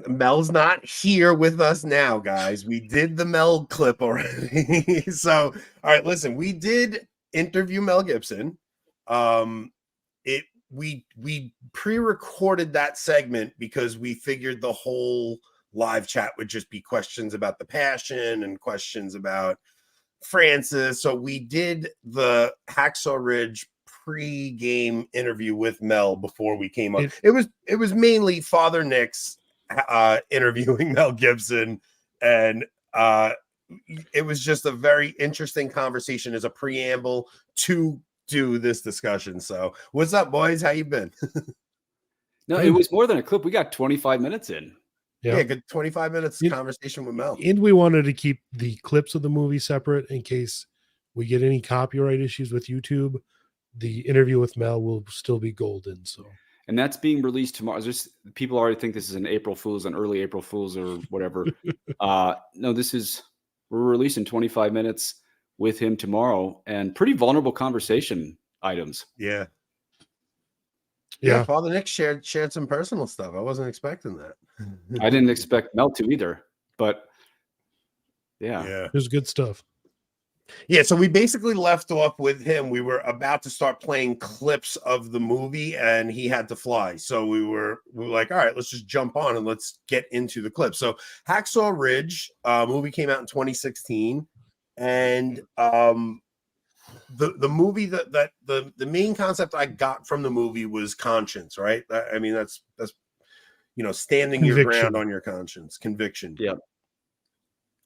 Mel's not here with us now, guys. We did the Mel clip already. So, all right, listen, we did interview Mel Gibson. We pre-recorded that segment because we figured the whole live chat would just be questions about the Passion and questions about Francis. So we did the Hacksaw Ridge pre-game interview with Mel before we came up. It was mainly Father Nick's interviewing Mel Gibson, and it was just a very interesting conversation as a preamble to do this discussion. So what's up, boys? How you been? No, it was more than a clip. We got 25 minutes in. Yeah, good 25 minutes conversation with Mel. And we wanted to keep the clips of the movie separate in case we get any copyright issues with YouTube. The interview with Mel will still be golden. So, and that's being released tomorrow. People already think this is an April Fool's, an early April Fool's, or whatever. No, we're releasing 25 minutes with him tomorrow, and pretty vulnerable conversation items. Yeah. Father Nick shared some personal stuff. I wasn't expecting that. I didn't expect Mel to either, but yeah, there's good stuff. Yeah, so we basically left off with him. We were about to start playing clips of the movie, and he had to fly. So we were like, all right, let's just jump on and let's get into the clip. So Hacksaw Ridge movie came out in 2016, and the movie that the main concept I got from the movie was conscience, right? I mean, that's standing Conviction. Your ground on your conscience, conviction. Yeah.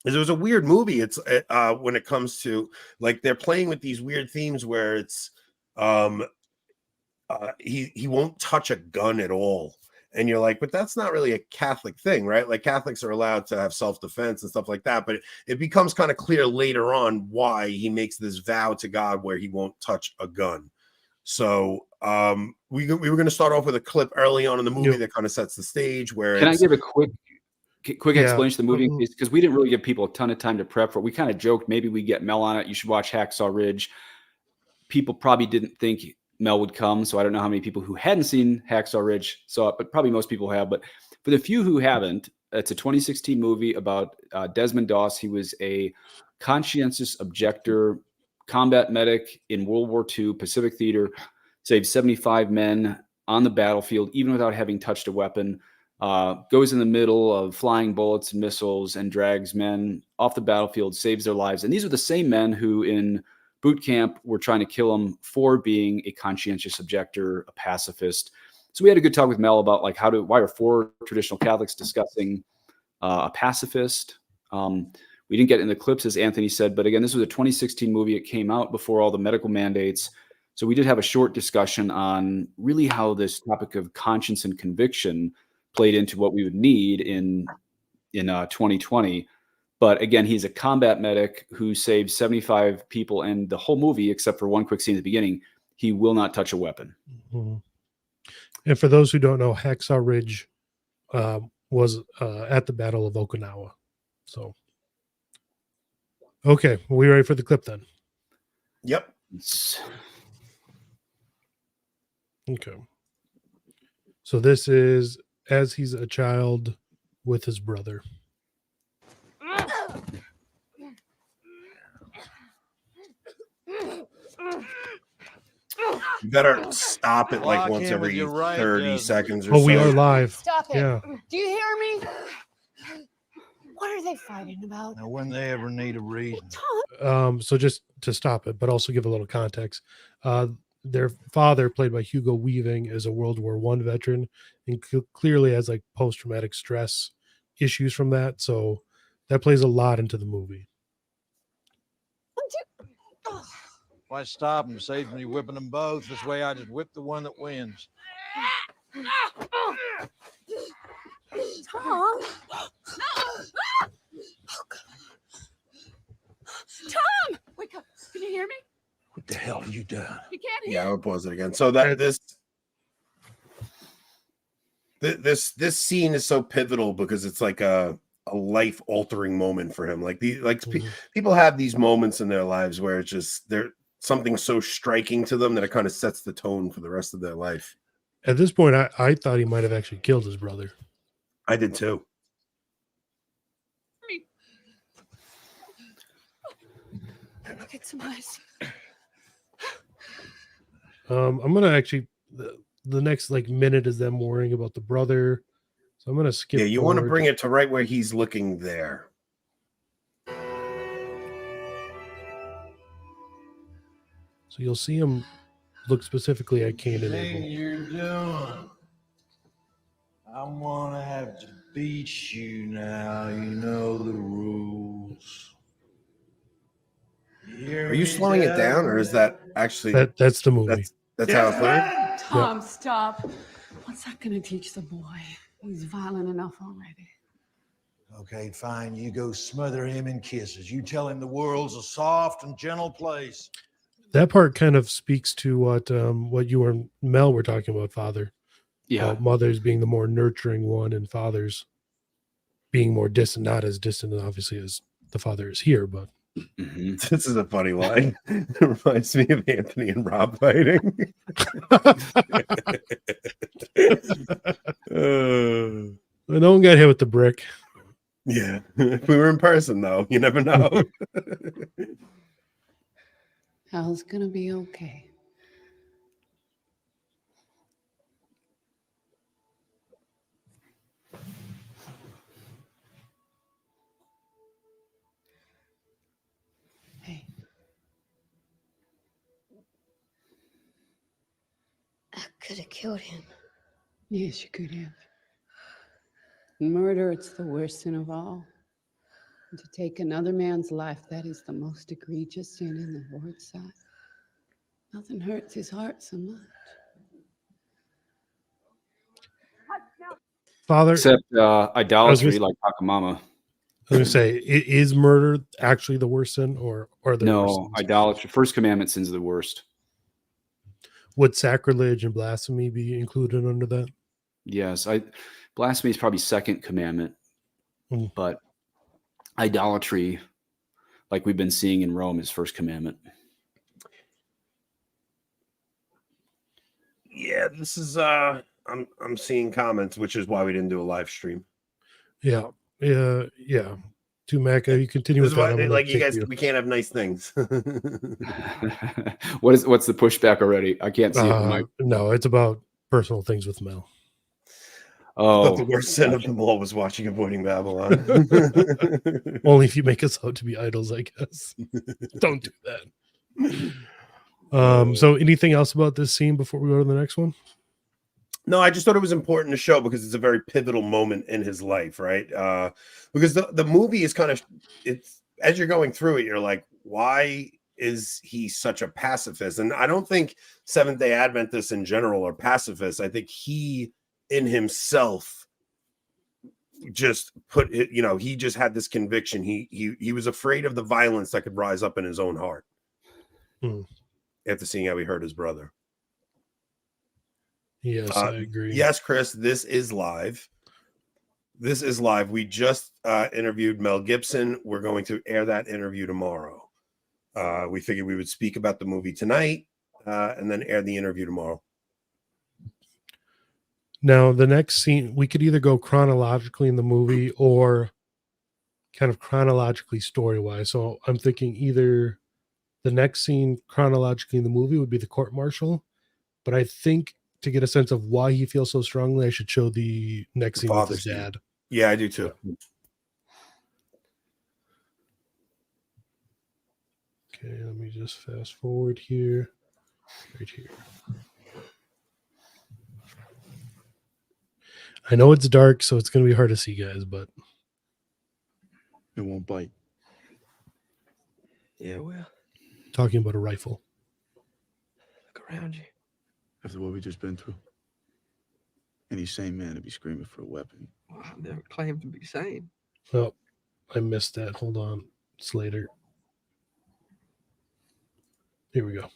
It was a weird movie. It's when it comes to, like, they're playing with these weird themes where it's he won't touch a gun at all. And you're like, but that's not really a Catholic thing, right? Like, Catholics are allowed to have self-defense and stuff like that. But it becomes kind of clear later on why he makes this vow to God where he won't touch a gun. So we were going to start off with a clip early on in the movie that kind of sets the stage. Where can I give a quick explanation of the movie, because we didn't really give people a ton of time to prep for it. We kind of joked maybe we get Mel on it. You should watch Hacksaw Ridge. People probably didn't think Mel would come, so I don't know how many people who hadn't seen Hacksaw Ridge saw it, but probably most people have. But for the few who haven't, it's a 2016 movie about Desmond Doss. He was a conscientious objector, combat medic in World War II, Pacific Theater, saved 75 men on the battlefield, even without having touched a weapon. Goes in the middle of flying bullets and missiles and drags men off the battlefield, saves their lives. And these are the same men who in boot camp were trying to kill him for being a conscientious objector, a pacifist. So we had a good talk with Mel about like why are 4 traditional Catholics discussing a pacifist. We didn't get in the clips, as Anthony said, but again, this was a 2016 movie. It came out before all the medical mandates. So we did have a short discussion on really how this topic of conscience and conviction played into what we would need in 2020. But again, he's a combat medic who saved 75 people, and the whole movie, except for one quick scene at the beginning, he will not touch a weapon. Mm-hmm. And for those who don't know, Hacksaw Ridge was at the Battle of Okinawa. So, okay, are we ready for the clip then? Yep. Okay. So this is as he's a child with his brother. You better stop it like once every 30 seconds or so. Oh, we are live. Stop it. Yeah. Do you hear me? What are they fighting about? Now, when they ever need a reason. So just to stop it, but also give a little context. Their father, played by Hugo Weaving, is a World War I veteran and clearly has like post-traumatic stress issues from that. So that plays a lot into the movie. Why stop them? Saves me whipping them both. This way I just whip the one that wins. Tom? Tom! Wake up. Can you hear me? What the hell have you done? You can't hear Yeah, I would pause it again. So that this scene is so pivotal because it's like a life-altering moment for him. Like people have these moments in their lives where it's just they're something so striking to them that it kind of sets the tone for the rest of their life. At this point, I thought he might have actually killed his brother. I did too. Look at some eyes. I'm gonna actually the next like minute is them worrying about the brother, so I'm gonna skip. Yeah, you want to forward. bring it to right where he's looking there. So you'll see him look specifically at Cain and Thing Abel. you're doing. I'm gonna have to beat you now. You know the rules. Are you slowing it down, or is that actually That's the movie. that's how it's working? Tom, stop. What's that going to teach the boy? He's violent enough already. Okay, fine. You go smother him in kisses. You tell him the world's a soft and gentle place. That part kind of speaks to what you and Mel were talking about, Father. Yeah. Mothers being the more nurturing one, and fathers being more distant, not as distant, obviously, as the father is here, but This is a funny line. It reminds me of Anthony and Rob fighting. no one got hit with the brick. Yeah. If we were in person, though, you never know. Al's going to be okay. Hey. I could have killed him. Yes, you could have. Murder, it's the worst sin of all. And to take another man's life, that is the most egregious sin in the Lord's sight. Nothing hurts his heart so much. Father, Except idolatry, just- like Hakamama. I was gonna say, is murder actually the worst sin, or are there worse No, sins? idolatry. First commandment sins are the worst. Would sacrilege and blasphemy be included under that? Yes, blasphemy is probably second commandment, but idolatry, like we've been seeing in Rome, is first commandment. Yeah, this is I'm seeing comments, which is why we didn't do a live stream. Yeah. To Mecca, you continue This with is that. why, I'm like gonna you take guys, we can't have nice things. What's the pushback already? I can't see it. Mike. No, it's about personal things with Mel. I thought Oh, the worst sin of them all was watching Avoiding Babylon. Only if you make us out to be idols, I guess. Don't do that. So anything else about this scene before we go to the next one? No, I just thought it was important to show because it's a very pivotal moment in his life, right? Because the movie is kind of, it's as you're going through it, you're like, why is he such a pacifist? And I don't think Seventh-day Adventists in general are pacifists. I think he in himself just put it, he just had this conviction. He was afraid of the violence that could rise up in his own heart after seeing how he hurt his brother. Yes, I agree. Yes, Chris, this is live. This is live. We just interviewed Mel Gibson. We're going to air that interview tomorrow. We figured we would speak about the movie tonight and then air the interview tomorrow. Now, the next scene, we could either go chronologically in the movie or kind of chronologically story-wise. So I'm thinking either the next scene chronologically in the movie would be the court-martial, but I think to get a sense of why he feels so strongly, I should show the next scene with his dad. Yeah, I do too. Okay, let me just fast forward here. Right here. I know it's dark, so it's going to be hard to see, guys, but it won't bite. Yeah, well, talking about a rifle. look around you. After what we just been through, any sane man to be screaming for a weapon. Well, I never claimed to be sane. Oh, I missed that. Hold on. Slater. Here we go.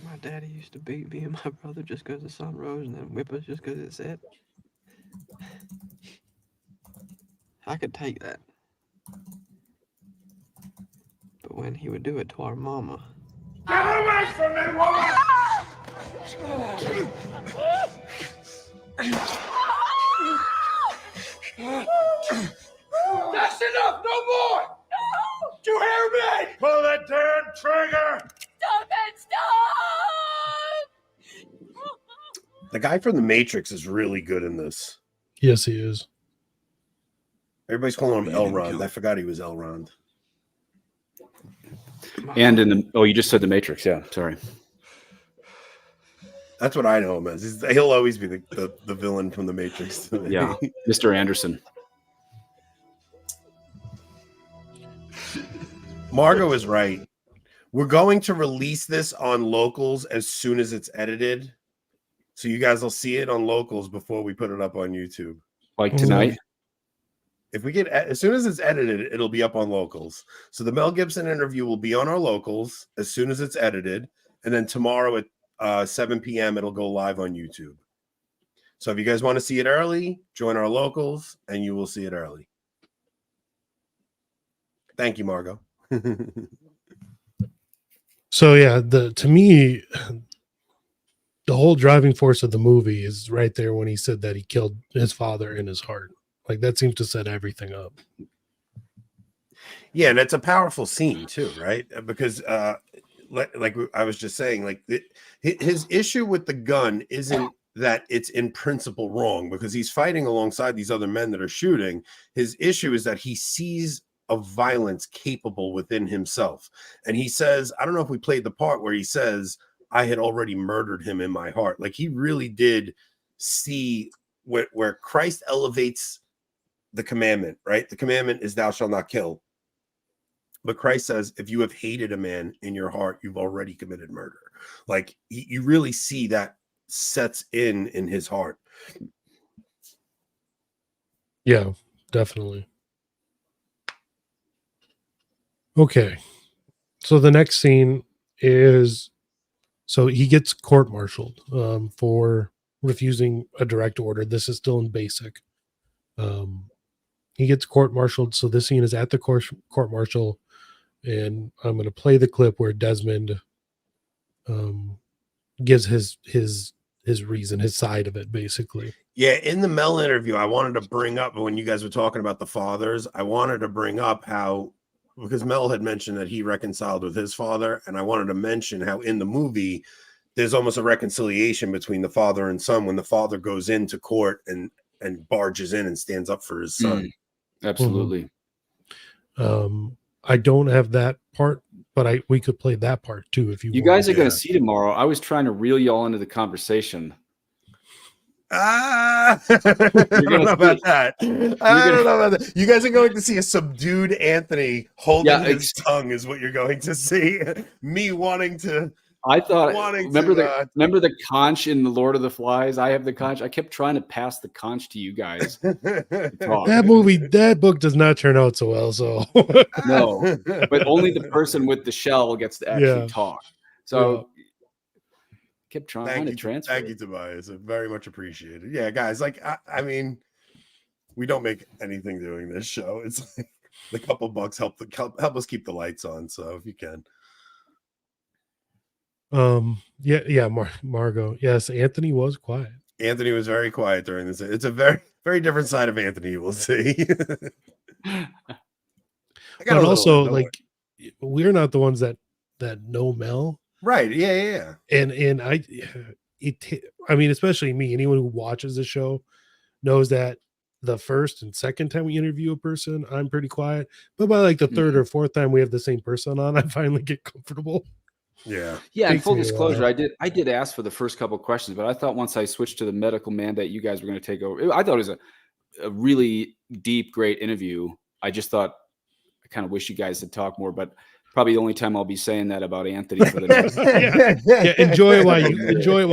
My daddy used to beat me and my brother just because the sun rose and then whip us just because it set. I could take that. But when he would do it to our mama. Get away from me, woman! That's enough! No more! No! Do you hear me? Pull that damn trigger! Stop it! Stop! The guy from The Matrix is really good in this. Yes, he is. Everybody's calling him You didn't Elrond. kill I him. forgot he was Elrond. And in the you just said the Matrix, yeah. Sorry. That's what I know him as. He'll always be the villain from The Matrix. To me. Yeah, Mr. Anderson. Margot is right. We're going to release this on locals as soon as it's edited. So you guys will see it on locals before we put it up on YouTube. Like tonight. If we get, as soon as it's edited, it'll be up on locals. So the Mel Gibson interview will be on our locals as soon as it's edited. And then tomorrow at 7 p.m., it'll go live on YouTube. So if you guys want to see it early, join our locals and you will see it early. Thank you, Margot. So yeah, to me, the whole driving force of the movie is right there when he said that he killed his father in his heart. Like that seems to set everything up. Yeah, and it's a powerful scene too, right? Because like I was just saying, like his issue with the gun isn't that it's in principle wrong, because he's fighting alongside these other men that are shooting. His issue is that he sees of violence capable within himself. And he says, I don't know if we played the part where he says, I had already murdered him in my heart. Like he really did see where Christ elevates the commandment, right? The commandment is thou shalt not kill. But Christ says, if you have hated a man in your heart, you've already committed murder. Like you really see that sets in his heart. Yeah, definitely. Okay. So the next scene is, so he gets court-martialed for refusing a direct order. This is still in basic. He gets court-martialed. So this scene is at the court-martial, and I'm going to play the clip where Desmond gives his reason, his side of it, basically. Yeah, in the Mel interview, I wanted to bring up, when you guys were talking about the fathers, I wanted to bring up how, because Mel had mentioned that he reconciled with his father, and I wanted to mention how in the movie there's almost a reconciliation between the father and son when the father goes into court and barges in and stands up for his son. Absolutely. I don't have that part, but we could play that part too if you You want. guys are going to see tomorrow. I was trying to reel y'all into the conversation. I don't know about that. I don't know about that. You guys are going to see a subdued Anthony holding his tongue is what you're going to see. Me wanting to. I thought, remember the conch in The Lord of the Flies? I have the conch. I kept trying to pass the conch to you guys. That book does not turn out so well. So no, but only the person with the shell gets to actually talk. So kept trying to transfer. Thank you, Tobias. Very much appreciated. Yeah, guys. Like, I mean, we don't make anything doing this show. It's like the couple bucks help us keep the lights on. So if you can. Margot. Yes, Anthony was quiet. Anthony was very quiet during this. It's a very, very different side of Anthony you will see. But also, like, we're not the ones that know Mel. Right. Yeah. And I mean, especially me, anyone who watches the show knows that the first and second time we interview a person, I'm pretty quiet. But by like the third or fourth time we have the same person on, I finally get comfortable. Yeah. In full disclosure, I did ask for the first couple of questions, but I thought once I switched to the medical mandate, you guys were going to take over. I thought it was a really deep, great interview. I just thought, I kind of wish you guys had talked more, but probably the only time I'll be saying that about Anthony for the next. Enjoy it while you got enjoy it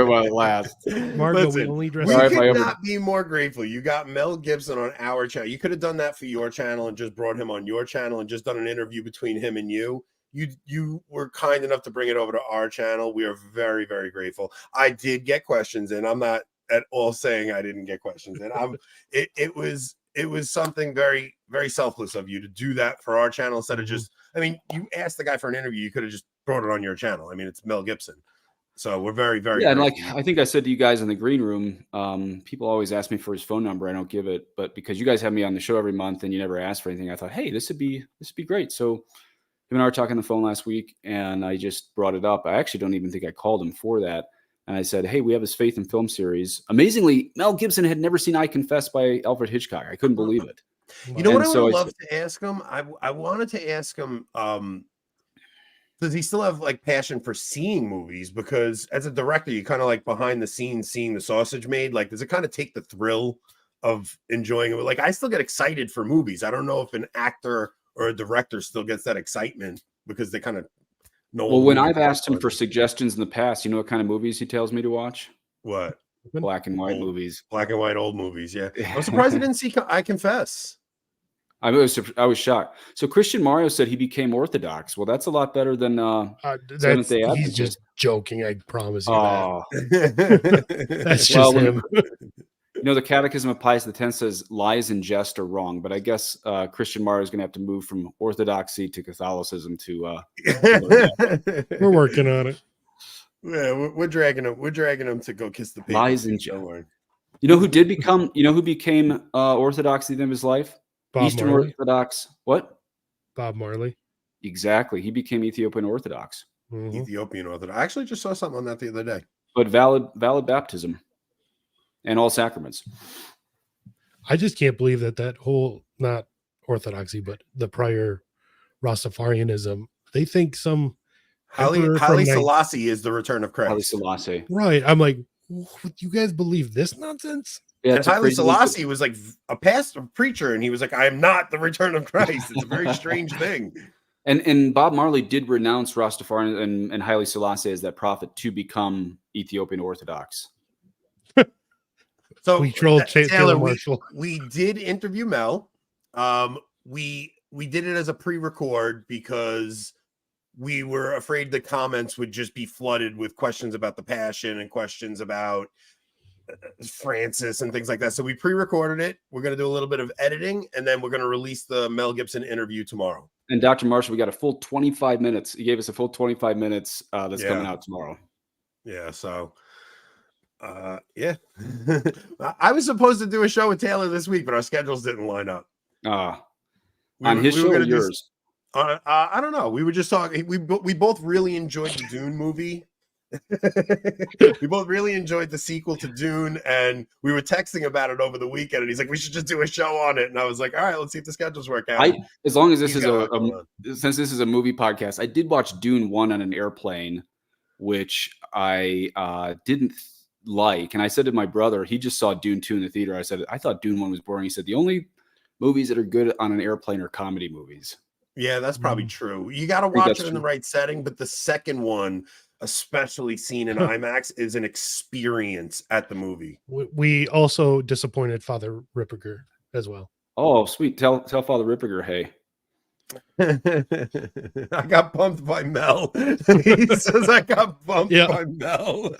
while it lasts. Margo, Listen, we only dress. We could not be more grateful. You got Mel Gibson on our channel. You could have done that for your channel and just brought him on your channel and just done an interview between him and you. You were kind enough to bring it over to our channel. We are very, very grateful. I did get questions in. I'm not at all saying I didn't get questions in. It was something very, very selfless of you to do that for our channel instead of just, I mean, you asked the guy for an interview. You could have just brought it on your channel. I mean, it's Mel Gibson. So we're very, very Yeah, and like grateful. I think I said to you guys in the green room, people always ask me for his phone number. I don't give it, but because you guys have me on the show every month and you never ask for anything, I thought, hey, this would be great. So him and I were talking on the phone last week, and I just brought it up. I actually don't even think I called him for that. And I said, hey, we have this Faith in Film series. Amazingly, Mel Gibson had never seen I Confess by Alfred Hitchcock. I couldn't believe it. You know what And I so would I love to ask him? I wanted to ask him, does he still have like passion for seeing movies? Because as a director, you kind of like behind the scenes seeing the sausage made. Like, does it kind of take the thrill of enjoying it? Like, I still get excited for movies. I don't know if an actor or a director still gets that excitement because they kind of know. Well, when I've asked him for suggestions in the past, you know what kind of movies he tells me to watch? What? Black and white movies. Black and white old movies. Yeah. I'm surprised I didn't see I Confess. I was shocked. So Christian Mario said he became Orthodox. Well, that's a lot better than Seventh Day he's Adventist. just joking. I promise you Oh, that. That's just well, him. You know, the Catechism of Pius X says lies and jest are wrong, but I guess Christian Mario is going to have to move from Orthodoxy to Catholicism to. We're working on it. Yeah, we're dragging him. We're dragging him to go kiss the baby. Lies and jest. You know who did become? You know who became Orthodox at the end of his life? Bob Eastern Marley. Orthodox. What? Bob Marley. Exactly. He became Ethiopian Orthodox. Mm-hmm. Ethiopian Orthodox. I actually just saw something on that the other day. But valid baptism and all sacraments. I just can't believe that whole, not Orthodoxy, but the prior Rastafarianism, they think some Haile Selassie is the return of Christ. Haile Selassie. Right. I'm like, you guys believe this nonsense? Yeah, and Haile Selassie was like a pastor, preacher, and he was like, I am not the return of Christ. It's a very strange thing. And Bob Marley did renounce Rastafari and Haile Selassie as that prophet to become Ethiopian Orthodox. So we trolled Taylor we, Marshall. We did interview Mel. We did it as a pre-record because we were afraid the comments would just be flooded with questions about the Passion and questions about Francis and things like that. So we pre-recorded it. We're going to do a little bit of editing, and then we're going to release the Mel Gibson interview tomorrow. And Dr. Marshall, we got a full 25 minutes. He gave us a full 25 minutes that's coming out tomorrow. Yeah. So, yeah. I was supposed to do a show with Taylor this week, but our schedules didn't line up. On his show or yours? I don't know. We were just talking. We both really enjoyed the Dune movie. We both really enjoyed the sequel to Dune, and we were texting about it over the weekend, and he's like, we should just do a show on it. And I was like, all right, let's see if the schedules work out. As long as this is since this is a movie podcast, I did watch Dune 1 on an airplane, which I didn't like. And I said to my brother, he just saw Dune 2 in the theater. I said, I thought Dune 1 was boring. He said, the only movies that are good on an airplane are comedy movies. Yeah, that's probably true. You got to watch it in the right setting, but the second one, especially seen in IMAX, is an experience at the movie. We also disappointed Father Ripperger as well. Oh, sweet. Tell Father Ripperger, hey. I got bumped by Mel. He says I got bumped by Mel.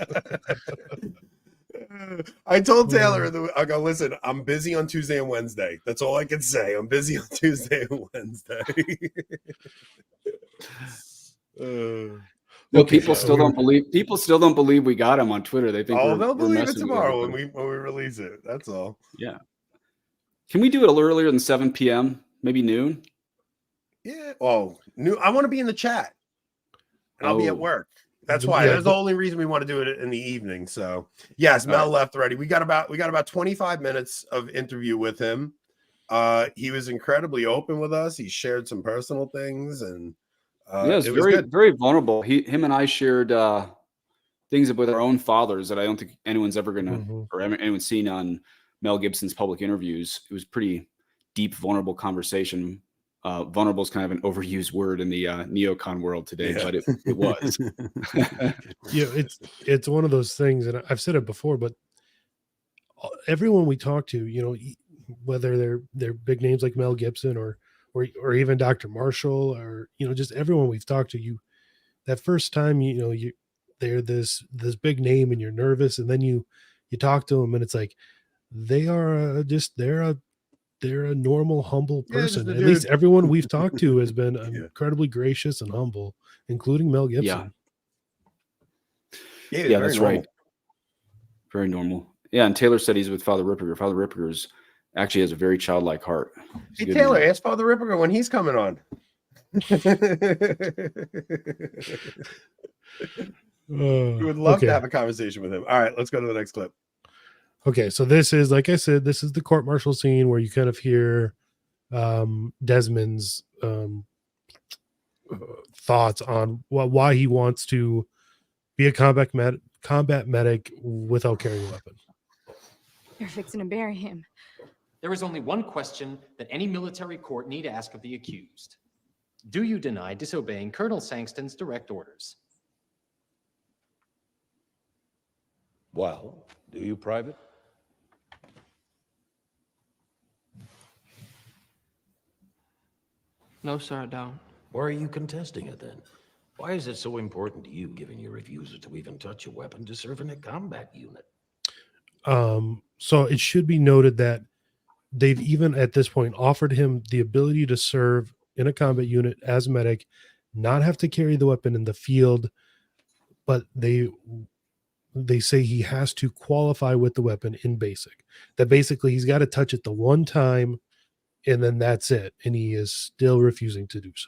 I told Taylor, I go, listen, I'm busy on Tuesday and Wednesday. That's all I can say. I'm busy on Tuesday and Wednesday. Well, people still don't believe we got him on Twitter. They think they'll believe it tomorrow when we release it. That's all. Yeah. Can we do it a little earlier than 7 p.m.? Maybe noon? Yeah. Oh, noon. I want to be in the chat. And I'll be at work. That's why. That's the only reason we want to do it in the evening. So yes, Mel left already. We got about 25 minutes of interview with him. He was incredibly open with us. He shared some personal things, and it was very vulnerable. Him and I shared things with our own fathers that I don't think anyone's ever gonna or anyone's seen on Mel Gibson's public interviews. It was pretty deep, vulnerable conversation. Vulnerable is kind of an overused word in the neocon world today, but it was. Yeah, it's one of those things, and I've said it before, but everyone we talk to, you know, whether they're big names like Mel Gibson or even Dr. Marshall, or, you know, just everyone we've talked to, that first time, you know, they're this big name and you're nervous, and then you talk to them and it's like they're a normal, humble person. At least everyone we've talked to has been incredibly gracious and humble, including Mel Gibson. Yeah, that's right. Very normal. Yeah, and Taylor said he's with Father Ripperger. Father Ripperger actually has a very childlike heart. Hey, Taylor, ask Father Ripperger when he's coming on. We would love to have a conversation with him. All right, let's go to the next clip. Okay, so this is, like I said, this is the court-martial scene where you kind of hear Desmond's thoughts on why he wants to be a combat medic without carrying a weapon. They're fixing to bury him. There is only one question that any military court need ask of the accused. Do you deny disobeying Colonel Sangston's direct orders? Well, do you, Private? No, sir, I don't. Why are you contesting it then? Why is it so important to you, given your refusal to even touch a weapon, to serve in a combat unit? So it should be noted that they've even at this point offered him the ability to serve in a combat unit as medic, not have to carry the weapon in the field, but they say he has to qualify with the weapon in basic. That basically he's got to touch it the one time and then that's it. And he is still refusing to do so.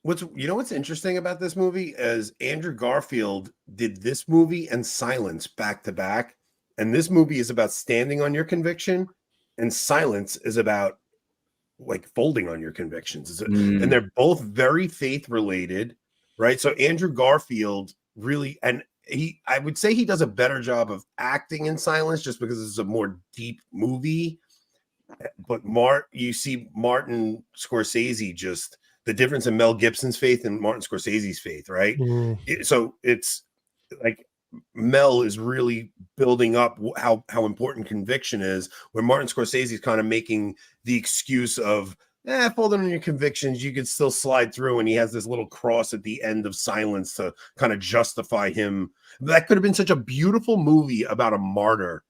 What's interesting about this movie is Andrew Garfield did this movie and Silence back to back. And this movie is about standing on your conviction, and Silence is about like folding on your convictions. And they're both very faith related, right? So Andrew Garfield really, and I would say he does a better job of acting in Silence just because it's a more deep movie. But you see Martin Scorsese, just the difference in Mel Gibson's faith and Martin Scorsese's faith, right? So it's like Mel is really building up how important conviction is, where Martin Scorsese is kind of making the excuse of folding on your convictions, you could still slide through, and he has this little cross at the end of Silence to kind of justify him. That could have been such a beautiful movie about a martyr,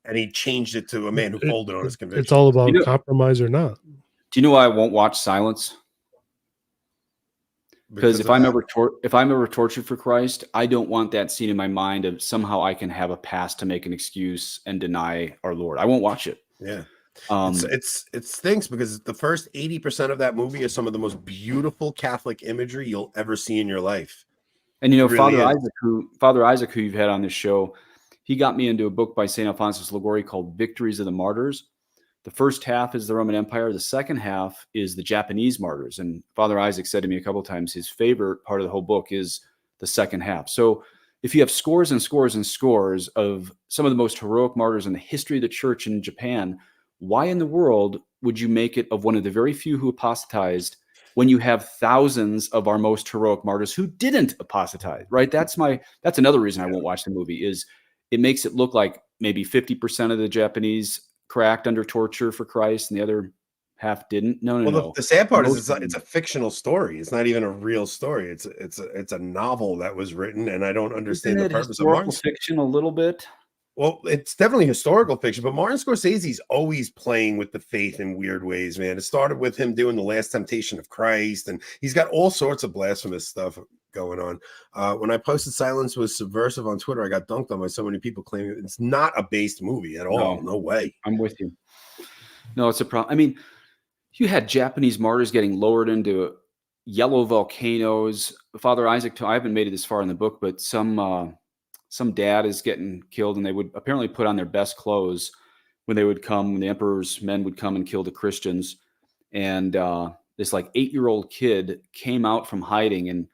and he changed it to a man who folded on his convictions. It's all about compromise or not. Do you know why I won't watch Silence? Because if I'm ever tortured for Christ, I don't want that scene in my mind of somehow I can have a pass to make an excuse and deny our Lord. I won't watch it. Yeah. It stinks because the first 80% of that movie is some of the most beautiful Catholic imagery you'll ever see in your life. And you know, Father Isaac, who you've had on this show, he got me into a book by St. Alphonsus Liguori called Victories of the Martyrs. The first half is the Roman Empire. The second half is the Japanese martyrs. And Father Isaac said to me a couple of times, his favorite part of the whole book is the second half. So if you have scores and scores and scores of some of the most heroic martyrs in the history of the church in Japan, why in the world would you make it of one of the very few who apostatized when you have thousands of our most heroic martyrs who didn't apostatize, right? That's another reason I won't watch the movie, is it makes it look like maybe 50% of the Japanese cracked under torture for Christ and the other half didn't. No. The sad part is it's a fictional story. It's not even a real story. It's a novel that was written, and I don't understand the purpose of Martin. Fiction a little bit. Well, it's definitely historical fiction, but Martin Scorsese's always playing with the faith in weird ways, man. It started with him doing The Last Temptation of Christ, and he's got all sorts of blasphemous stuff going on. When I posted Silence was subversive on Twitter, I got dunked on by so many people claiming it's not a based movie at all. No way. I'm with you. No, it's a problem. I mean, you had Japanese martyrs getting lowered into yellow volcanoes. Father Isaac, I haven't made it this far in the book, but some dad is getting killed, and they would apparently put on their best clothes when they would come. The emperor's men would come and kill the Christians. And this like 8-year-old kid came out from hiding and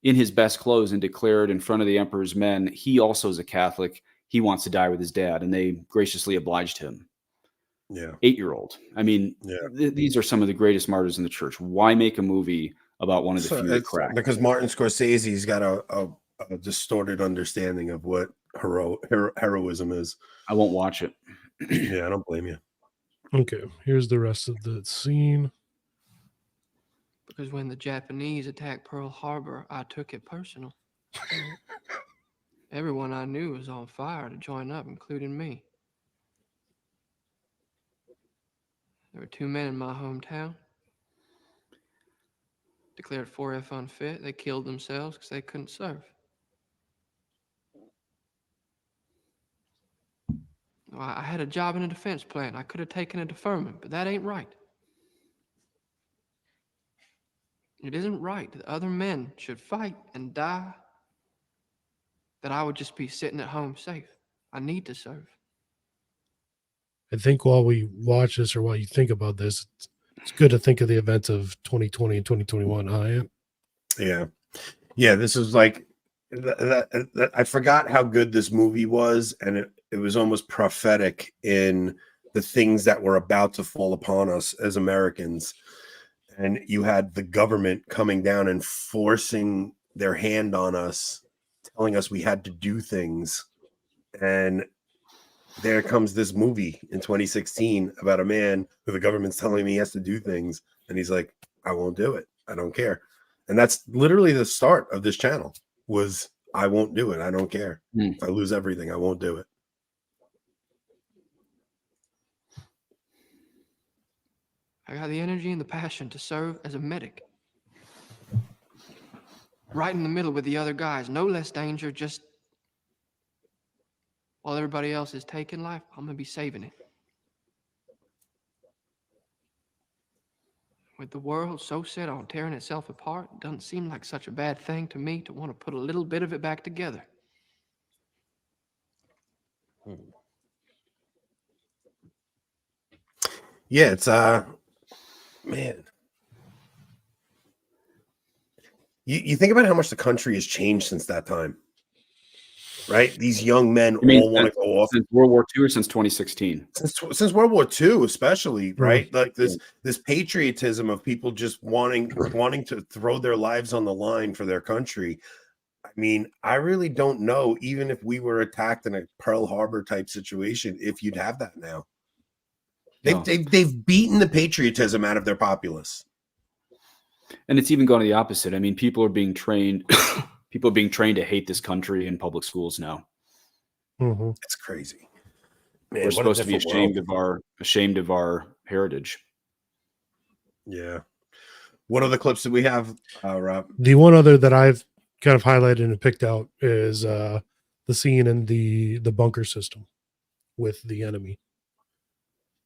in his best clothes and declared in front of the emperor's men, he also is a Catholic. He wants to die with his dad. And they graciously obliged him. Yeah. 8-year-old. I mean, these are some of the greatest martyrs in the church. Why make a movie about one of the few that cracked? Because Martin Scorsese's got a distorted understanding of what heroism is. I won't watch it. Yeah, I don't blame you. Okay, here's the rest of the scene. Because when the Japanese attacked Pearl Harbor, I took it personal. Everyone I knew was on fire to join up, including me. There were 2 men in my hometown. Declared 4F unfit. They killed themselves because they couldn't serve. Well, I had a job in a defense plant. I could have taken a deferment, but that ain't right. It isn't right that other men should fight and die, that I would just be sitting at home safe. I need to serve. I think while we watch this, or while you think about this, it's good to think of the events of 2020 and 2021. Huh? Yeah. Yeah. This is like, I forgot how good this movie was. And it was almost prophetic in the things that were about to fall upon us as Americans. And you had the government coming down and forcing their hand on us, telling us we had to do things. And there comes this movie in 2016 about a man who the government's telling him he has to do things. And he's like, I won't do it. I don't care. And that's literally the start of this channel was, I won't do it. I don't care. If I lose everything, I won't do it. I got the energy and the passion to serve as a medic. Right in the middle with the other guys. No less danger, just while everybody else is taking life, I'm going to be saving it. With the world so set on tearing itself apart, it doesn't seem like such a bad thing to me to want to put a little bit of it back together. Yeah, it's man. You think about how much the country has changed since that time, right? These young men all want to go off. Since World War II or since 2016? Since World War II, especially, right? Like this patriotism of people just wanting to throw their lives on the line for their country. I mean, I really don't know, even if we were attacked in a Pearl Harbor type situation, if you'd have that now. They've beaten the patriotism out of their populace. And it's even gone to the opposite. I mean, people are being trained to hate this country in public schools now. It's crazy. Man, we're supposed to be ashamed of our heritage. Yeah. What other clips do we have, Rob? The one other that I've kind of highlighted and picked out is the scene in the bunker system with the enemy.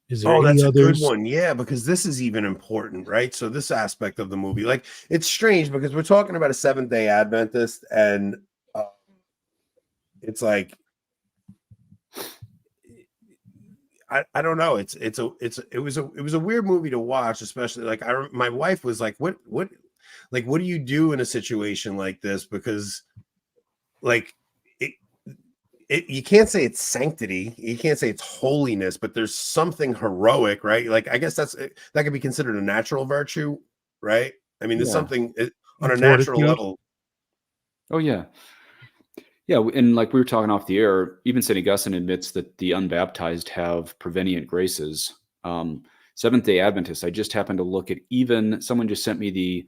Is there that's any a good others? one. Yeah, because this is even important, right? So this aspect of the movie, like, it's strange because we're talking about a Seventh-day Adventist, and it's like, I don't know. It was a weird movie to watch, especially like my wife was like, what do you do in a situation like this? Because like you can't say it's sanctity, you can't say it's holiness, but there's something heroic, right? Like, I guess that could be considered a natural virtue, right? I mean, there's something on a natural level. Oh yeah. Yeah, and like we were talking off the air, even St. Augustine admits that the unbaptized have prevenient graces. Seventh-day Adventists, I just happened to look at, even someone just sent me the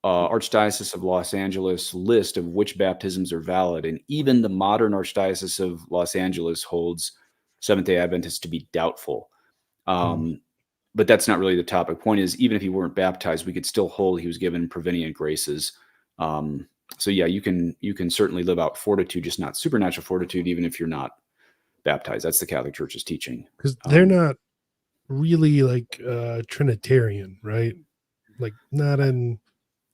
Archdiocese of Los Angeles list of which baptisms are valid, and even the modern Archdiocese of Los Angeles holds Seventh-day Adventists to be doubtful. But that's not really the topic. Point is, even if he weren't baptized, we could still hold he was given prevenient graces. So yeah, you can certainly live out fortitude, just not supernatural fortitude, even if you're not baptized. That's the Catholic Church's teaching. Because they're not really like Trinitarian, right? Like, not in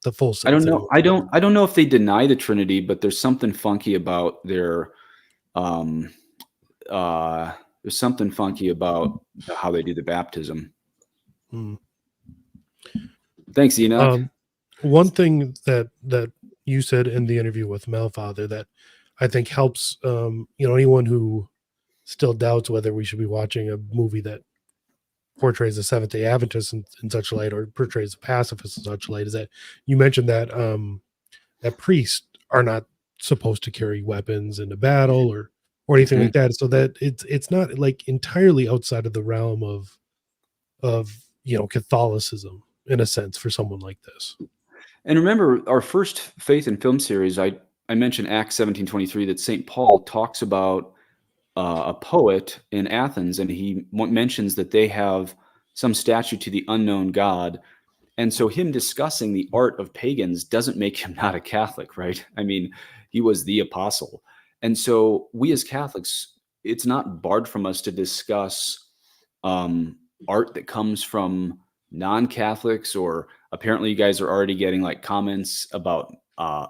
the full sense. I don't know. I don't know if they deny the Trinity, but there's something funky about their there's something funky about how they do the baptism. Thanks, Enoch. One thing that you said in the interview with Mel, Father, that I think helps anyone who still doubts whether we should be watching a movie that portrays the Seventh-day Adventist in such light, or portrays a pacifist in such light, is that you mentioned that that priests are not supposed to carry weapons into battle or anything like that, so that it's not like entirely outside of the realm of Catholicism in a sense for someone like this. And remember, our first Faith and Film series, I mentioned Acts 17:23, that St. Paul talks about a poet in Athens, and he mentions that they have some statue to the unknown God. And so him discussing the art of pagans doesn't make him not a Catholic, right? I mean, he was the apostle. And so we as Catholics, it's not barred from us to discuss art that comes from non-Catholics, or apparently you guys are already getting like comments about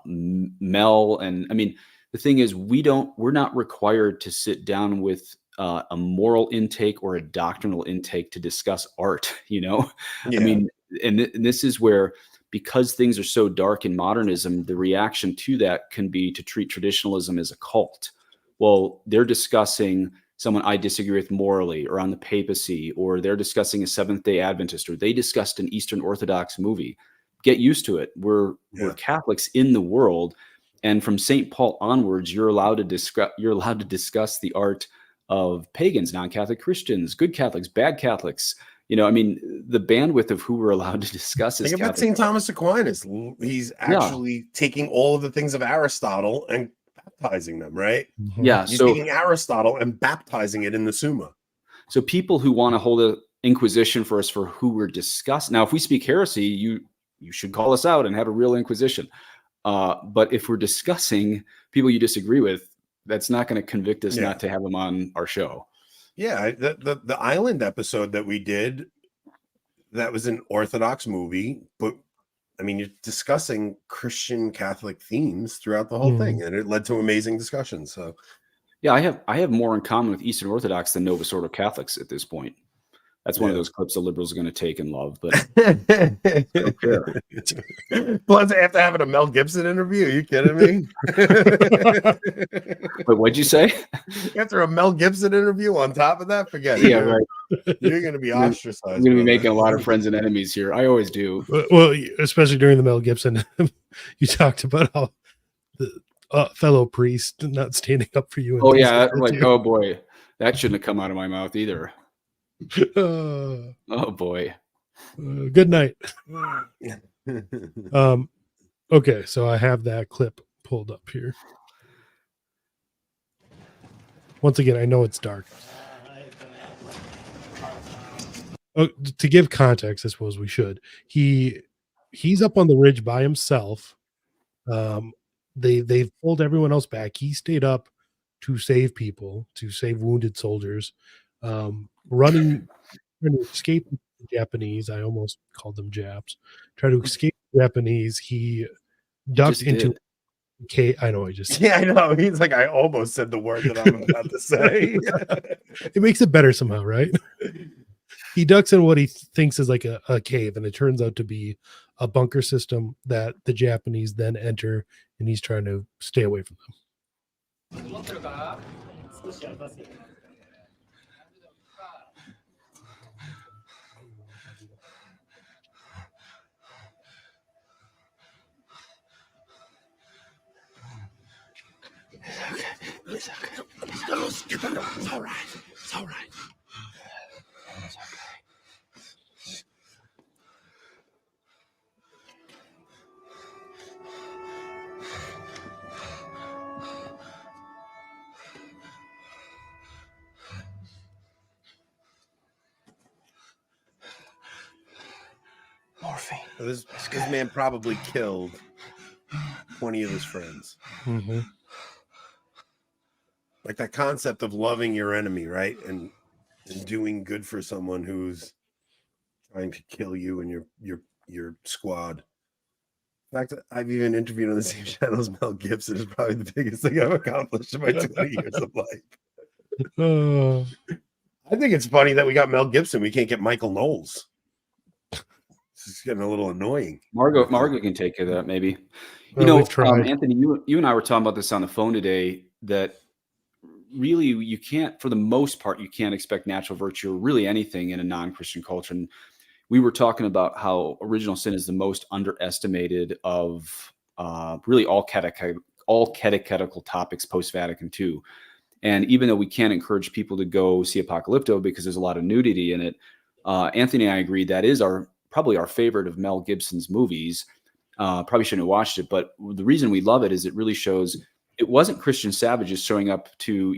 Mel. And I mean, the thing is, we're not required to sit down with a moral intake or a doctrinal intake to discuss art, you know? Yeah. I mean, and this is where, because things are so dark in modernism, the reaction to that can be to treat traditionalism as a cult. Well, they're discussing someone I disagree with morally, or on the papacy, or they're discussing a Seventh-day Adventist, or they discussed an Eastern Orthodox movie. Get used to it. We're Catholics in the world, and from St. Paul onwards, you're allowed to discuss the art of pagans, non-Catholic Christians, good Catholics, bad Catholics. You know, I mean, the bandwidth of who we're allowed to discuss is Think about Catholic. St. Thomas Aquinas. He's actually taking all of the things of Aristotle and baptizing them, right? Yeah. He's So taking Aristotle and baptizing it in the Summa. So people who want to hold an inquisition for us for who we're discussing. Now, if we speak heresy, you should call us out and have a real inquisition. But if we're discussing people you disagree with, that's not going to convict us not to have them on our show. Yeah, the Island episode that we did, that was an Orthodox movie, but I mean, you're discussing Christian Catholic themes throughout the whole thing, and it led to amazing discussions. So, yeah, I have more in common with Eastern Orthodox than Novus Ordo Catholics at this point. That's one of those clips the liberals are going to take and love, but I don't care. Plus, after having a Mel Gibson interview, are you kidding me? But what'd you say? After a Mel Gibson interview on top of that, forget it. Yeah, right. You're going to be ostracized. I'm going to be making a lot of friends and enemies here. I always do. Well, especially during the Mel Gibson, you talked about how the fellow priest not standing up for you. Oh yeah, like, oh boy, that shouldn't have come out of my mouth either. Oh boy. Good night. Okay, so I have that clip pulled up here. Once again, I know it's dark. To give context, I suppose we should. He's up on the ridge by himself. They've pulled everyone else back. He stayed up to save people, to save wounded soldiers. Trying to escape the Japanese. I almost called them Japs. Try to escape the Japanese. He ducked into a cave. I know. I know. He's like, I almost said the word that I'm about to say. It makes it better somehow, right? He ducks in what he thinks is like a cave, and it turns out to be a bunker system that the Japanese then enter, and he's trying to stay away from them. It's okay. Don't skip it. It's all right. It's all right. It's okay. Morphine. This man probably killed 20 of his friends. Mm-hmm. Like that concept of loving your enemy, right? And doing good for someone who's trying to kill you and your squad. In fact, I've even interviewed on the same channel as Mel Gibson. Is probably the biggest thing I've accomplished in my 20 years of life. I think it's funny that we got Mel Gibson. We can't get Michael Knowles. It's getting a little annoying. Margot can take care of that, maybe. Well, Anthony, you and I were talking about this on the phone today, that really you can't, for the most part, you can't expect natural virtue or really anything in a non-Christian culture. And we were talking about how original sin is the most underestimated of really all catechetical topics post-Vatican II. And even though we can't encourage people to go see Apocalypto because there's a lot of nudity in it, Anthony and I agree that is probably our favorite of Mel Gibson's movies. Probably shouldn't have watched it, but the reason we love it is it really shows it wasn't Christian savages showing up to,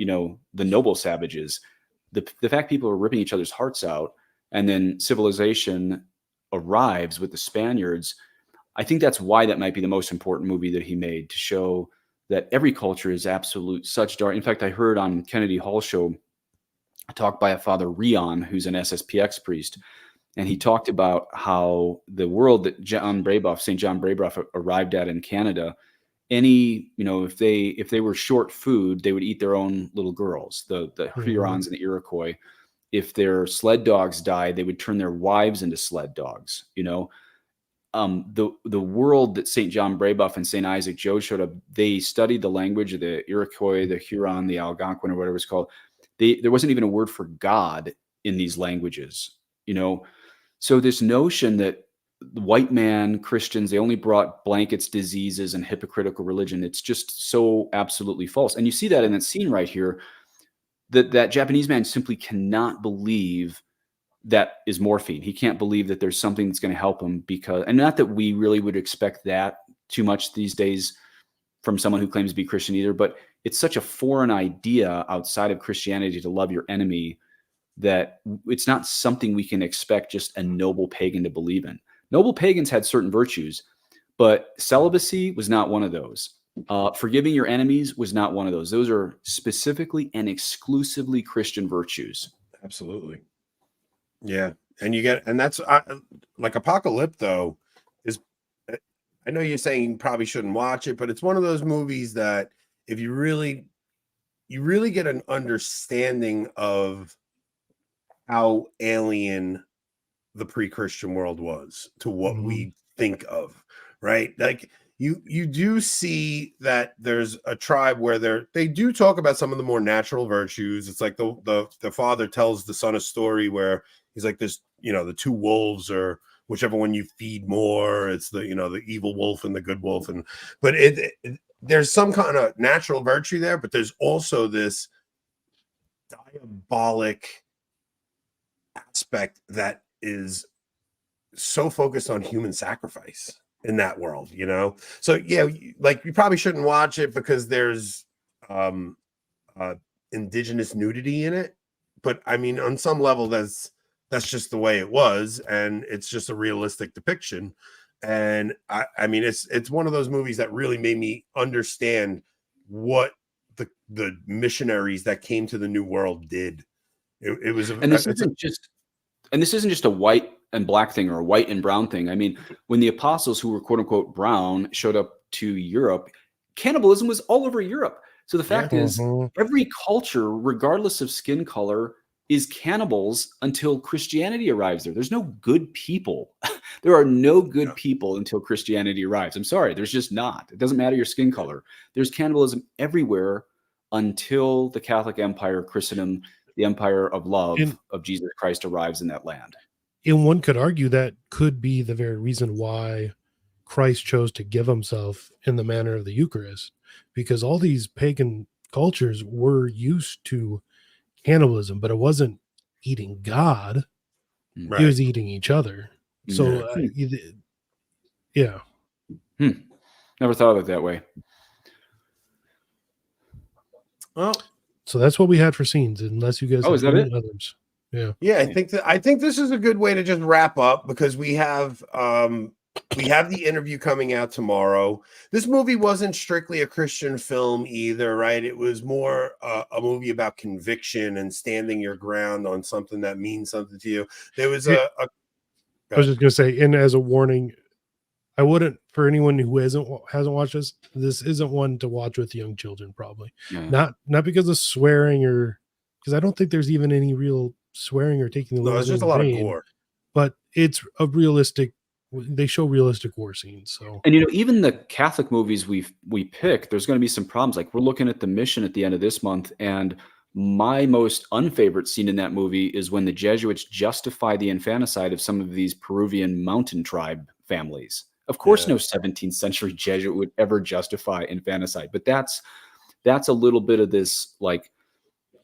the noble savages. The fact people are ripping each other's hearts out, and then civilization arrives with the Spaniards. I think that's why that might be the most important movie that he made, to show that every culture is absolute such dark. In fact, I heard on Kennedy Hall show a talk by a Father Rion, who's an SSPX priest, and he talked about how the world that St. John Brebeuf arrived at in Canada, if they were short food, they would eat their own little girls, the Hurons and the Iroquois. If their sled dogs died, they would turn their wives into sled dogs. The world that St. John Brebeuf and St. Isaac Joe showed up, they studied the language of the Iroquois, the Huron, the Algonquin, or whatever it's called. There wasn't even a word for God in these languages, So this notion that the white man, Christians, they only brought blankets, diseases, and hypocritical religion, it's just so absolutely false. And you see that in that scene right here, that Japanese man simply cannot believe that is morphine. He can't believe that there's something that's going to help him, and not that we really would expect that too much these days from someone who claims to be Christian either, but it's such a foreign idea outside of Christianity to love your enemy that it's not something we can expect just a noble pagan to believe in. Noble pagans had certain virtues, but celibacy was not one of those. Forgiving your enemies was not one of those. Those are specifically and exclusively Christian virtues. Absolutely. Yeah. And that's like Apocalypto is, I know you're saying you probably shouldn't watch it, but it's one of those movies that if you really get an understanding of how alien the pre-Christian world was to what we think of, right? Like you do see that there's a tribe where they do talk about some of the more natural virtues. It's like the father tells the son a story where he's like this, the two wolves, or whichever one you feed more, it's the evil wolf and the good wolf. But there's some kind of natural virtue there, but there's also this diabolic aspect that is so focused on human sacrifice in that world, So yeah, like you probably shouldn't watch it because there's indigenous nudity in it. But I mean, on some level, that's just the way it was, and it's just a realistic depiction. And I mean, it's one of those movies that really made me understand what the missionaries that came to the New World did. It was, and this isn't just a white and black thing or a white and brown thing. I mean, when the apostles who were quote unquote brown showed up to Europe, cannibalism was all over Europe. So the fact is, every culture, regardless of skin color, is cannibals until Christianity arrives there. There's no good people. There are no good people until Christianity arrives. I'm sorry, there's just not. It doesn't matter your skin color. There's cannibalism everywhere until the Catholic Empire, Christendom, the empire of love of Jesus Christ arrives in that land. And one could argue that could be the very reason why Christ chose to give himself in the manner of the Eucharist, because all these pagan cultures were used to cannibalism, but it wasn't eating God. Right. It was eating each other. So yeah. Never thought of it that way. Well, so that's what we had for scenes, unless you guys is that it? Others. Yeah, I think this is a good way to just wrap up, because we have the interview coming out tomorrow. This movie wasn't strictly a Christian film either, right? It was more a movie about conviction and standing your ground on something that means something to you. There was I was just gonna say, and as a warning, I wouldn't, for anyone who hasn't watched this isn't one to watch with young children, probably. Not because of swearing, or because I don't think there's even any real swearing or taking the Lord. It's just a lot of gore, but it's a realistic. They show realistic war scenes. So, and even the Catholic movies we pick, there's going to be some problems. Like, we're looking at The Mission at the end of this month, and my most unfavorite scene in that movie is when the Jesuits justify the infanticide of some of these Peruvian mountain tribe families. Of course, no 17th century Jesuit would ever justify infanticide, but that's a little bit of this like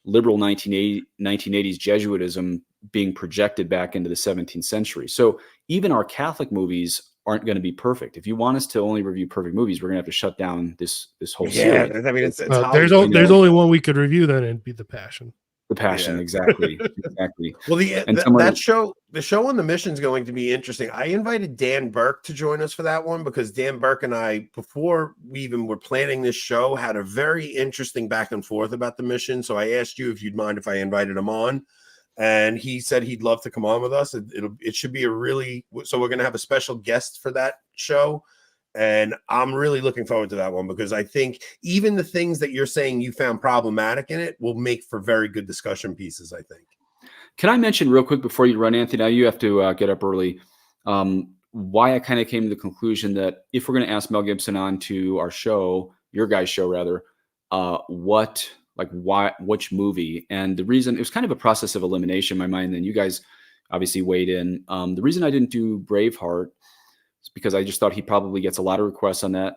liberal 1980s Jesuitism being projected back into the 17th century. So even our Catholic movies aren't going to be perfect. If you want us to only review perfect movies, we're going to have to shut down this whole series. I mean, it's there's only one we could review then, and be The Passion. The passion, Yeah. exactly. Exactly. Well, And the show on the mission is going to be interesting. I invited Dan Burke to join us for that one because Dan Burke and I, before we even were planning this show, had a very interesting back and forth about the mission. So I asked you if you'd mind if I invited him on, and he said he'd love to come on with us. It should be so we're going to have a special guest for that show. And I'm really looking forward to that one because I think even the things that you're saying you found problematic in it will make for very good discussion pieces, I think. Can I mention real quick before you run, Anthony? Now you have to get up early. Why I kind of came to the conclusion that if we're going to ask Mel Gibson on to our show, your guys' show rather, which movie? And the reason, it was kind of a process of elimination in my mind. Then you guys obviously weighed in. The reason I didn't do Braveheart is because I just thought he probably gets a lot of requests on that.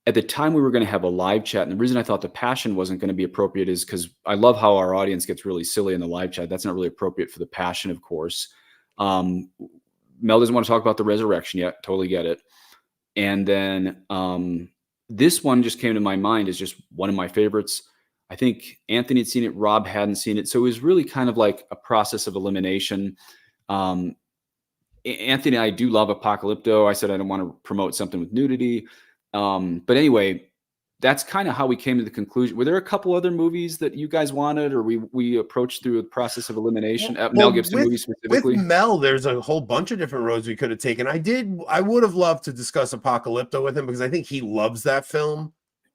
At the time we were going to have a live chat, and the reason I thought the passion wasn't going to be appropriate is because I love how our audience gets really silly in the live chat. That's not really appropriate for the passion, of course. Mel doesn't want to talk about the resurrection yet. Totally get it. And then this one just came to my mind as just one of my favorites. I think Anthony had seen it. Rob hadn't seen it. So it was really kind of like a process of elimination. Anthony and I do love Apocalypto. I said I don't want to promote something with nudity. But anyway, that's kind of how we came to the conclusion. Were there a couple other movies that you guys wanted, or we approached through a process of elimination? Mel Gibson movies specifically? With Mel, there's a whole bunch of different roads we could have taken. I would have loved to discuss Apocalypto with him because I think he loves that film.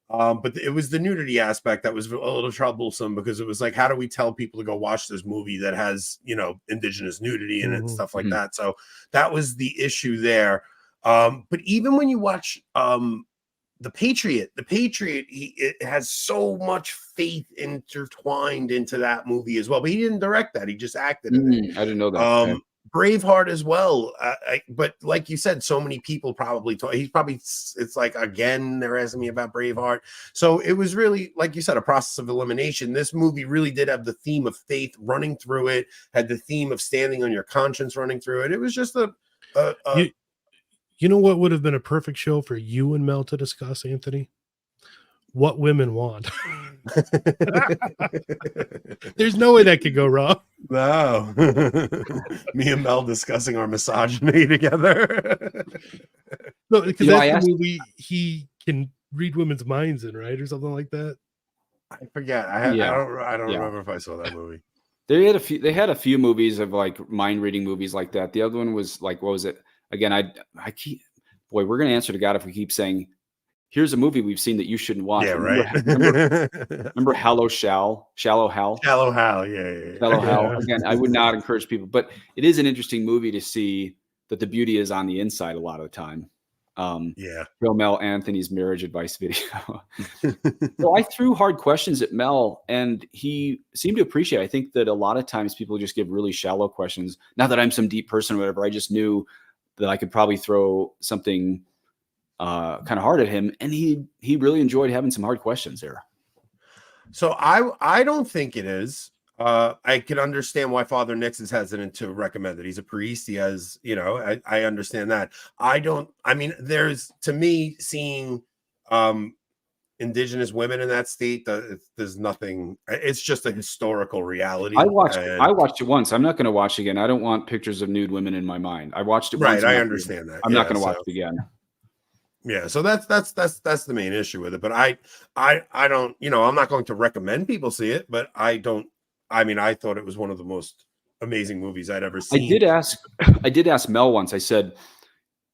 But it was the nudity aspect that was a little troublesome because it was like, how do we tell people to go watch this movie that has, indigenous nudity in it and stuff like that? So that was the issue there. But even when you watch the Patriot, it has so much faith intertwined into that movie as well. But he didn't direct that; he just acted in it. I didn't know that. Okay. Braveheart as well. But like you said, so many people probably it's like, again, they're asking me about Braveheart. So it was really, like you said, a process of elimination. This movie really did have the theme of faith running through it, had the theme of standing on your conscience running through it. It was just you know what would have been a perfect show for you and Mel to discuss, Anthony? What women want. There's no way that could go wrong. No. Me and Mel discussing our misogyny together. No, because that's the movie he can read women's minds in, right? Or something like that. I forget. I don't remember if I saw that movie. They had a few movies of like mind reading movies like that. The other one was like, what was it? Again, we're going to answer to God if we keep saying, here's a movie we've seen that you shouldn't watch. Yeah, right. Remember Shallow Hal? Shallow Hal, yeah. Shallow Hal. Again, I would not encourage people, but it is an interesting movie to see that the beauty is on the inside a lot of the time. Real Mel Anthony's marriage advice video. So I threw hard questions at Mel, and he seemed to appreciate it. I think that a lot of times people just give really shallow questions. Not that I'm some deep person or whatever. I just knew that I could probably throw something kind of hard at him, and he really enjoyed having some hard questions there. So I don't think it is. I can understand why Father Nix is hesitant to recommend it. He's a priest. He has, I understand that. There's, to me, seeing indigenous women in that state, there's nothing. It's just a historical reality. I watched it once. I'm not going to watch again. I don't want pictures of nude women in my mind. I watched it once. Right, I understand that. I'm not going to watch it again. Yeah, so that's the main issue with it. But I don't, I'm not going to recommend people see it, but I thought it was one of the most amazing movies I'd ever seen. I did ask Mel once. I said,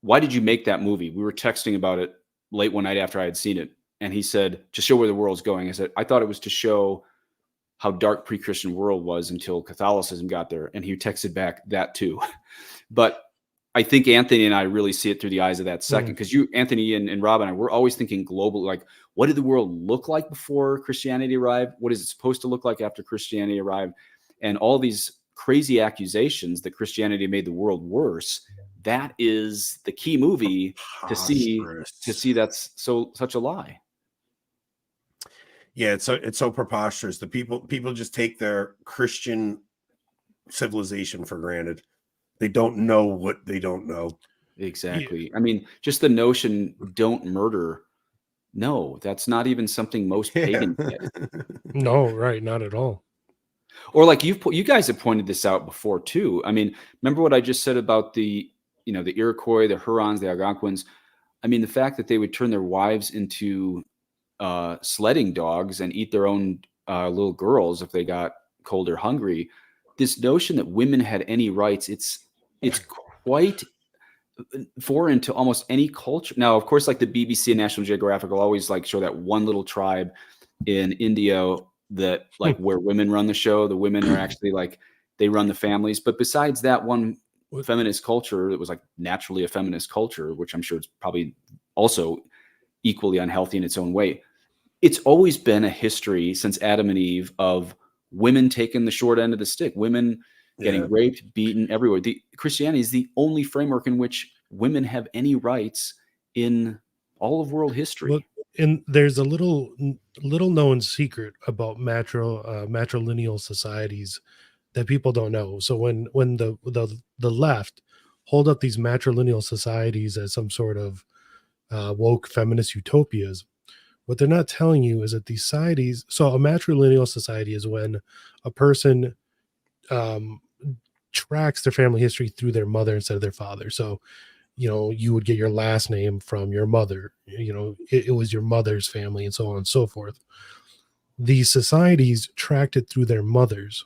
"Why did you make that movie?" We were texting about it late one night after I had seen it, and he said, "To show where the world's going." I said, "I thought it was to show how dark pre-Christian world was until Catholicism got there." And he texted back that too. But I think Anthony and I really see it through the eyes of that second, because Anthony and Rob and I, we're always thinking global, like, what did the world look like before Christianity arrived? What is it supposed to look like after Christianity arrived? And all these crazy accusations that Christianity made the world worse. That is the key movie to see that's such a lie. Yeah, it's so preposterous. The people just take their Christian civilization for granted. They don't know what they don't know. Exactly. Yeah. I mean, just the notion, don't murder. No, that's not even something most pagans get. No, right. Not at all. Or like you guys have pointed this out before too. I mean, remember what I just said about the Iroquois, the Hurons, the Algonquins. I mean, the fact that they would turn their wives into sledding dogs and eat their own little girls if they got cold or hungry. This notion that women had any rights, it's quite foreign to almost any culture. Now, of course, like the BBC and National Geographic will always like show that one little tribe in India that like where women run the show. The women are actually like they run the families. But besides that one feminist culture, it was like naturally a feminist culture, which I'm sure it's probably also equally unhealthy in its own way. It's always been a history since Adam and Eve of women taking the short end of the stick, women getting raped, beaten everywhere. Christianity is the only framework in which women have any rights in all of world history. Look, and there's a little known secret about matrilineal societies that people don't know. So when the left hold up these matrilineal societies as some sort of woke feminist utopias, what they're not telling you is that these societies, so a matrilineal society is when a person tracks their family history through their mother instead of their father. So, you would get your last name from your mother, it was your mother's family and so on and so forth. These societies tracked it through their mothers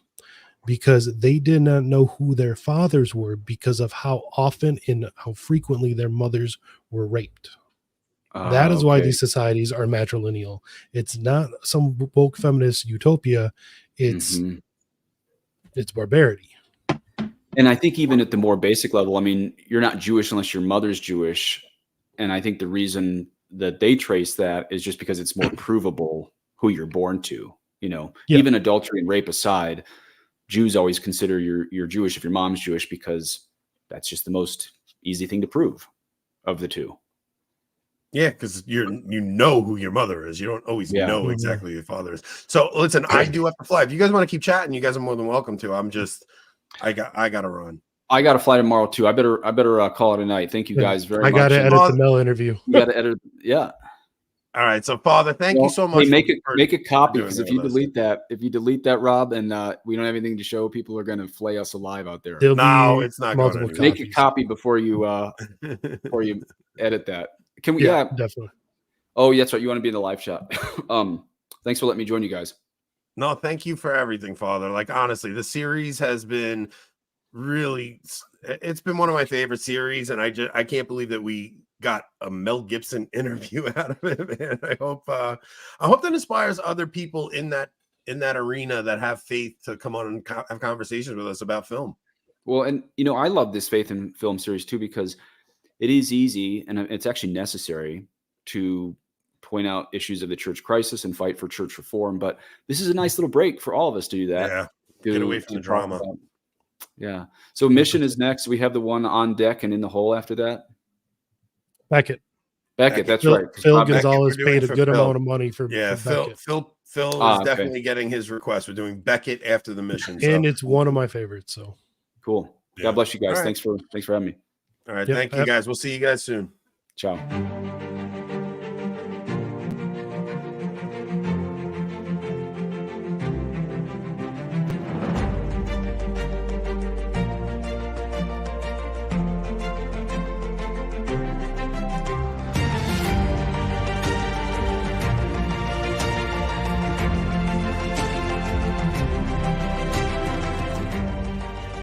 because they did not know who their fathers were because of how often and how frequently their mothers were raped. That is why these societies are matrilineal. It's not some woke feminist utopia. It's barbarity. And I think even at the more basic level, I mean, you're not Jewish unless your mother's Jewish. And I think the reason that they trace that is just because it's more provable who you're born to. Even adultery and rape aside, Jews always consider you're Jewish if your mom's Jewish because that's just the most easy thing to prove of the two. Yeah, because you know who your mother is. You don't always know exactly who your father is. So listen, I do have to fly. If you guys want to keep chatting, you guys are more than welcome to. I gotta run. I got to fly tomorrow too. I better call it a night. Thank you guys very much. I gotta edit the Mel interview. You gotta edit. Yeah. All right. So Father, thank you so much. Hey, make a copy because if you delete that, Rob, and we don't have anything to show, people are going to flay us alive out there. No, it's not going to. Make a copy before you edit that. Can we? Yeah, definitely. Oh, yeah, that's right. You want to be in the live chat. Thanks for letting me join you guys. No, thank you for everything, Father. Like, honestly, the series has been it's been one of my favorite series. And I can't believe that we got a Mel Gibson interview out of it, man. I hope that inspires other people in that arena that have faith to come on and have conversations with us about film. Well, and I love this faith in film series too, because it is easy and it's actually necessary to point out issues of the church crisis and fight for church reform. But this is a nice little break for all of us to do that. Yeah. Get away from the drama. Yeah. So Mission is next. We have the one on deck and in the hole after that. Beckett. That's right. Phil Gonzalez paid a good amount of money for Beckett. Phil is definitely getting his request. We're doing Beckett after the Mission. And it's one of my favorites. So cool. God bless you guys. Right. Thanks for having me. All right. Thank you guys. We'll see you guys soon. Ciao.